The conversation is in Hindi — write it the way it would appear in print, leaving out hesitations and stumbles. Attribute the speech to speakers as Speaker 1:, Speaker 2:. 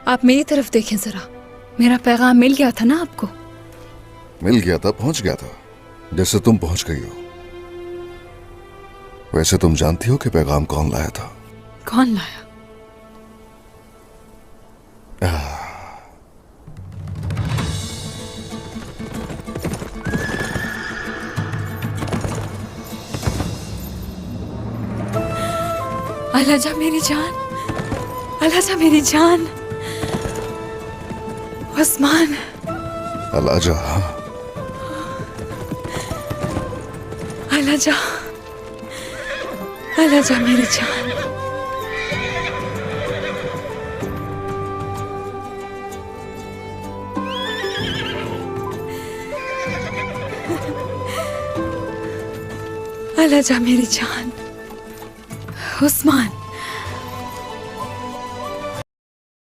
Speaker 1: आप मेरी तरफ देखें जरा, मेरा पैगाम मिल गया था ना आपको?
Speaker 2: मिल गया था, पहुंच गया था, जैसे तुम पहुंच गई हो। वैसे तुम जानती हो कि पैगाम कौन लाया था?
Speaker 1: कौन लाया? अलाजा मेरी जान, अलाजा मेरी जान, उस्मान।
Speaker 2: अलाजा,
Speaker 1: अलाजा, अलाजा मेरी जान। अलाजा मेरी जान, उस्मान।